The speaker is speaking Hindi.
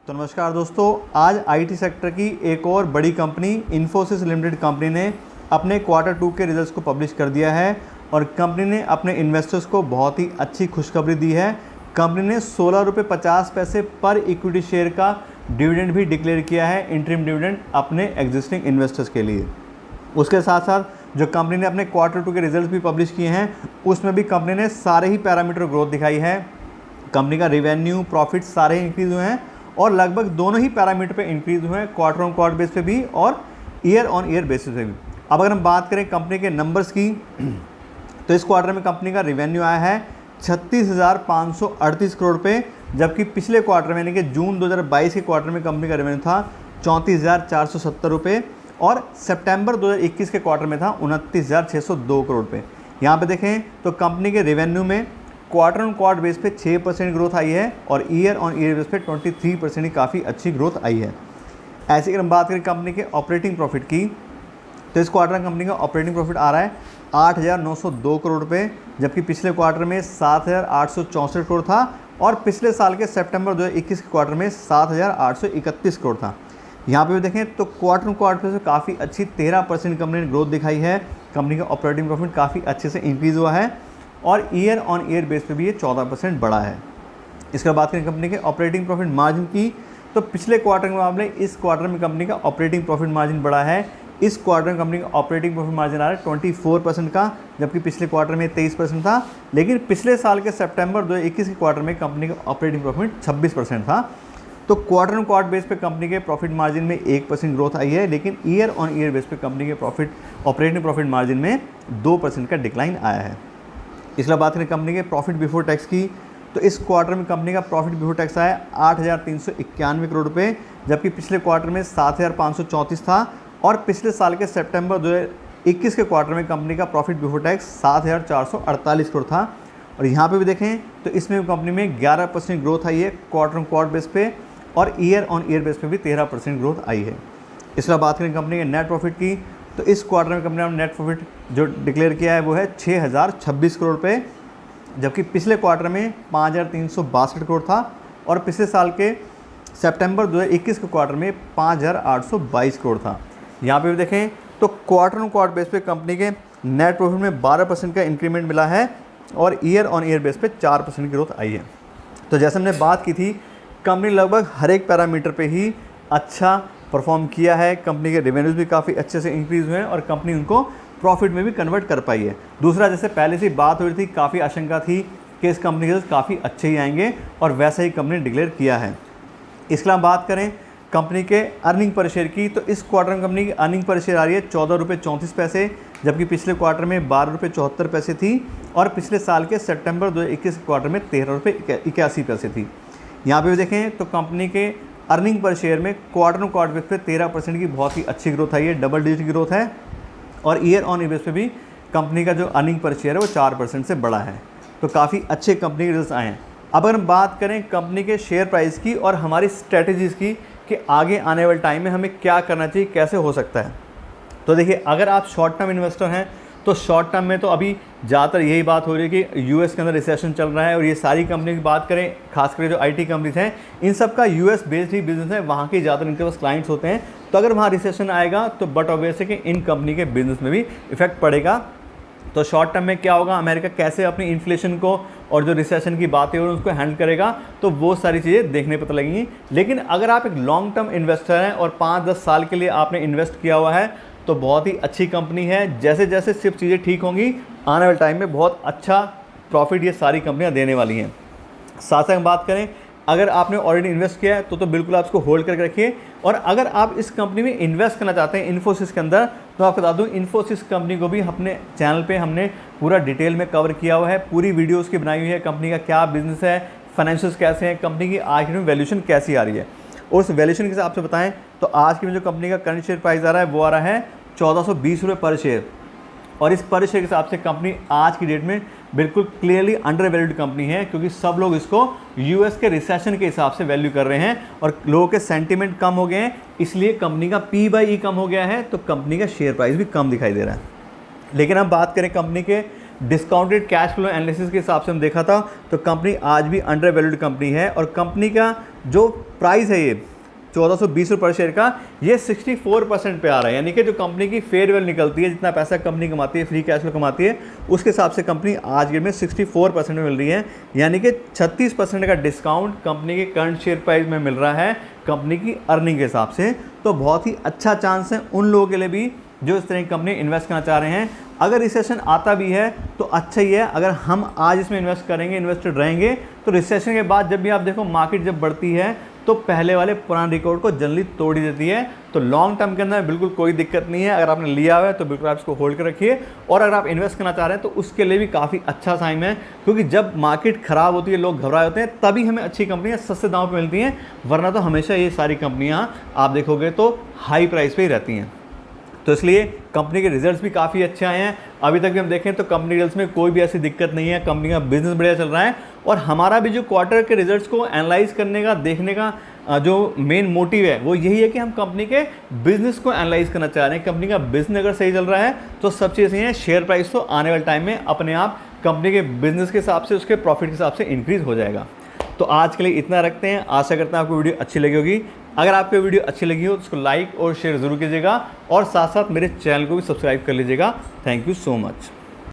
तो नमस्कार दोस्तों, आज आईटी सेक्टर की एक और बड़ी कंपनी इन्फोसिस लिमिटेड कंपनी ने अपने Q2 के रिजल्ट्स को पब्लिश कर दिया है और कंपनी ने अपने इन्वेस्टर्स को बहुत ही अच्छी खुशखबरी दी है। कंपनी ने ₹16.50 पर इक्विटी शेयर का डिविडेंड भी डिक्लेयर किया है, इंटरिम डिविडेंड अपने एग्जिस्टिंग इन्वेस्टर्स के लिए। उसके साथ साथ जो कंपनी ने अपने Q2 के रिजल्ट्स भी पब्लिश किए हैं, उसमें भी कंपनी ने सारे ही पैरामीटर ग्रोथ दिखाई है। कंपनी का रेवेन्यू, प्रॉफिट सारे इंक्रीज़ हुए हैं और लगभग दोनों ही पैरामीटर पे इंक्रीज़ हुए हैं, क्वार्टर ऑन क्वार्टर बेस पे भी और ईयर ऑन ईयर बेसिस पे भी। अब अगर हम बात करें कंपनी के नंबर्स की, तो इस क्वार्टर में कंपनी का रेवेन्यू आया है 36,538 करोड़ पे, जबकि पिछले क्वार्टर में यानी कि जून 2022 के क्वार्टर में कंपनी का रेवेन्यू था 34,470 रुपये और सितंबर 2021 के क्वार्टर में था 29,602 करोड़ पे। यहाँ पे देखें तो कंपनी के रेवेन्यू में क्वार्टर ऑन क्वार्टर बेस पे 6% ग्रोथ आई है और ईयर ऑन ईयर बेस पे 23% ही काफ़ी अच्छी ग्रोथ आई है। ऐसे अगर हम बात करें कंपनी के ऑपरेटिंग प्रॉफिट की, तो इस क्वार्टर में कंपनी का ऑपरेटिंग प्रॉफिट आ रहा है 8,902 करोड़ रुपये, जबकि पिछले क्वार्टर में 7,864 करोड़ था और पिछले साल के सितंबर 2021 के क्वार्टर में 7,831 करोड़ था। यहाँ पे भी देखें तो क्वार्टर ऑन क्वार्टर से काफ़ी अच्छी 13% कंपनी ने ग्रोथ दिखाई है। कंपनी का ऑपरेटिंग प्रॉफिट काफ़ी अच्छे से इंक्रीज़ हुआ है और ईयर ऑन ईयर बेस पे भी ये 14% बढ़ा है। इसके बाद बात करें कंपनी के ऑपरेटिंग प्रॉफिट मार्जिन की, तो पिछले क्वार्टर के मुकाबले इस क्वार्टर में कंपनी का ऑपरेटिंग प्रॉफिट मार्जिन बढ़ा है। इस क्वार्टर में कंपनी का ऑपरेटिंग प्रॉफिट मार्जिन आ रहा है 24% का, जबकि पिछले क्वार्टर में 23% था। लेकिन पिछले साल के सितंबर 2021 के क्वार्टर में कंपनी का ऑपरेटिंग प्रॉफिट 26% था। तो क्वार्टर ऑन क्वार्टर बेस पे कंपनी के प्रॉफिट मार्जिन में 1% ग्रोथ आई है, लेकिन ईयर ऑन ईयर बेस पे कंपनी के ऑपरेटिंग प्रॉफिट मार्जिन में 2% का डिक्लाइन आया है। इसके बाद बात करें कंपनी के प्रॉफिट बिफोर टैक्स की, तो इस क्वार्टर में कंपनी का प्रॉफिट बिफोर टैक्स आया 8,391 करोड़ रुपये, जबकि पिछले क्वार्टर में 7,534 था और पिछले साल के सितंबर 2021 के क्वार्टर में कंपनी का प्रॉफिट बिफोर टैक्स 7,448 करोड़ था। और यहाँ पे भी देखें तो इसमें कंपनी में 11% ग्रोथ आई है क्वार्टर ऑन क्वार्टर बेस पे और ईयर ऑन ईयर बेस पे भी 13% ग्रोथ आई है। इसके बाद बात करें कंपनी के नेट प्रॉफिट की, तो इस क्वार्टर में कंपनी ने नेट प्रॉफिट जो डिक्लेयर किया है वो है 6,026 करोड़ रुपये, जबकि पिछले क्वार्टर में 5,362 करोड़ था और पिछले साल के सितंबर 2021 के क्वार्टर में 5,822 करोड़ था। यहाँ पे भी देखें तो क्वार्टर ऑन क्वार्टर बेस पे कंपनी के नेट प्रॉफिट में 12% का इंक्रीमेंट मिला है और ईयर ऑन ईयर बेस पे 4% की ग्रोथ आई है। तो जैसे हमने बात की थी, कंपनी लगभग हर एक पैरामीटर पे ही अच्छा परफॉर्म किया है। कंपनी के रेवेन्यूज़ भी काफ़ी अच्छे से इंक्रीज़ हुए हैं और कंपनी उनको प्रॉफिट में भी कन्वर्ट कर पाई है। दूसरा, जैसे पहले से बात हो रही थी, काफ़ी आशंका थी कि इस कंपनी के काफ़ी अच्छे ही आएंगे और वैसा ही कंपनी ने डिक्लेयर किया है। इसके अलावा बात करें कंपनी के अर्निंग पर शेयर की, तो इस क्वार्टर में कंपनी की अर्निंग पर शेयर आ रही है 14 रुपये 34 पैसे, जबकि पिछले क्वार्टर में 12 रुपये 74 पैसे थी और पिछले साल के सितंबर 2021 क्वार्टर में 13 रुपये 81 पैसे थी। यहाँ पे भी देखें तो कंपनी के अर्निंग पर शेयर में क्वार्टर ऑन क्वार्टर बेस पे 13% की बहुत ही अच्छी ग्रोथ आई है, डबल डिजिट की ग्रोथ है और ईयर ऑन ईयर बेस पे भी कंपनी का जो अर्निंग पर शेयर है वो 4% से बढ़ा है। तो काफ़ी अच्छे कंपनी के रिजल्ट आए हैं। अब अगर हम बात करें कंपनी के शेयर प्राइस की और हमारी स्ट्रेटजीज़ की कि आगे आने वाले टाइम में हमें क्या करना चाहिए, कैसे हो सकता है, तो देखिए अगर आप शॉर्ट टर्म इन्वेस्टर हैं तो शॉर्ट टर्म में तो अभी ज़्यादातर यही बात हो रही है कि यूएस के अंदर रिसेशन चल रहा है और ये सारी कंपनी की बात करें, खासकर जो आईटी कंपनीज हैं, इन सब का यूएस बेस्ड ही बिजनेस है, वहाँ के ज़्यादातर इनके पास क्लाइंट्स होते हैं। तो अगर वहाँ रिसेशन आएगा तो बट ऑब्वियस है कि इन कंपनी के बिजनेस में भी इफेक्ट पड़ेगा। तो शॉर्ट टर्म में क्या होगा, अमेरिका कैसे अपनी इन्फ्लेशन को और जो रिसेशन की बातें हो रही हैं उसको हैंडल करेगा, तो वो सारी चीज़ें देखने पता लगेंगी। लेकिन अगर आप एक लॉन्ग टर्म इन्वेस्टर हैं और 5-10 साल के लिए आपने इन्वेस्ट किया हुआ है तो बहुत ही अच्छी कंपनी है। जैसे जैसे सिर्फ चीज़ें ठीक होंगी, आने वाले टाइम में बहुत अच्छा प्रॉफिट ये सारी कंपनियां देने वाली हैं। साथ साथ बात करें, अगर आपने ऑलरेडी इन्वेस्ट किया है तो बिल्कुल आप इसको होल्ड करके रखिए। और अगर आप इस कंपनी में इन्वेस्ट करना चाहते हैं इन्फोसिस के अंदर, तो आपको बता दूं इन्फोसिस कंपनी को भी अपने चैनल पे हमने पूरा डिटेल में कवर किया हुआ है, पूरी वीडियो उसकी बनाई हुई है, कंपनी का क्या बिजनेस है, फाइनेंशियल्स कैसे हैं, कंपनी की आज में वैल्यूएशन कैसी आ रही है। और उस वैल्यूएशन के हिसाब से बताएं तो आज की में जो कंपनी का करंट शेयर प्राइस आ रहा है वो आ रहा है 1420 रुपये पर शेयर और इस पर शेयर के हिसाब से कंपनी आज की डेट में बिल्कुल क्लियरली अंडर वैल्यूड कंपनी है, क्योंकि सब लोग इसको यूएस के रिसेशन के हिसाब से वैल्यू कर रहे हैं और लोगों के सेंटीमेंट कम हो गए हैं, इसलिए कंपनी का P/E कम हो गया है, तो कंपनी का शेयर प्राइस भी कम दिखाई दे रहा है। लेकिन हम बात करें कंपनी के डिस्काउंटेड कैश फ्लो एनालिसिस के हिसाब से हम देखा था तो कंपनी आज भी अंडर वैल्यूड कंपनी है और कंपनी का जो प्राइस है ये 1420 रुपये पर शेयर का, ये 64% पे आ रहा है। यानी कि जो कंपनी की फेयर वैल्यू निकलती है, जितना पैसा कंपनी कमाती है, फ्री कैश फ्लो कमाती है, उसके हिसाब से कंपनी आज के में 64% में मिल रही है। यानी कि 36% का डिस्काउंट कंपनी के करंट शेयर प्राइस में मिल रहा है कंपनी की अर्निंग के हिसाब से। तो बहुत ही अच्छा चांस है उन लोगों के लिए भी जो इस तरह की कंपनी इन्वेस्ट करना चाह रहे हैं। अगर रिसेशन आता भी है तो अच्छा ही है, अगर हम आज इसमें इन्वेस्ट करेंगे, इन्वेस्टेड रहेंगे, तो रिसेशन के बाद जब भी आप देखो मार्केट जब बढ़ती है तो पहले वाले पुराने रिकॉर्ड को जल्दी तोड़ ही देती है। तो लॉन्ग टर्म के अंदर बिल्कुल कोई दिक्कत नहीं है। अगर आपने लिया हुआ है तो बिल्कुल आप इसको होल्ड कर रखिए, और अगर आप इन्वेस्ट करना चाह रहे हैं तो उसके लिए भी काफ़ी अच्छा टाइम है, क्योंकि जब मार्केट ख़राब होती है, लोग घबराए होते हैं, तभी हमें अच्छी कंपनियाँ सस्ते दामों पर मिलती हैं, वरना तो हमेशा ये सारी कंपनियाँ आप देखोगे तो हाई प्राइस पर ही रहती हैं। तो इसलिए कंपनी के रिजल्ट्स भी काफ़ी अच्छे आए हैं। अभी तक भी हम देखें तो कंपनी रिजल्ट्स में कोई भी ऐसी दिक्कत नहीं है, कंपनी का बिजनेस बढ़िया चल रहा है। और हमारा भी जो क्वार्टर के रिजल्ट्स को एनालाइज करने का, देखने का जो मेन मोटिव है वो यही है कि हम कंपनी के बिजनेस को एनालाइज करना चाह रहे हैं। कंपनी का बिजनेस अगर सही चल रहा है तो सब चीज़ें सही हैं, शेयर प्राइस तो आने वाले टाइम में अपने आप कंपनी के बिजनेस के हिसाब से, उसके प्रॉफिट के हिसाब से इंक्रीज़ हो जाएगा। तो आज के लिए इतना रखते हैं। आशा करते हैं आपको वीडियो अच्छी लगी होगी। अगर आपको वीडियो अच्छी लगी हो तो उसको लाइक और शेयर ज़रूर कीजिएगा, और साथ साथ मेरे चैनल को भी सब्सक्राइब कर लीजिएगा। Thank you so much.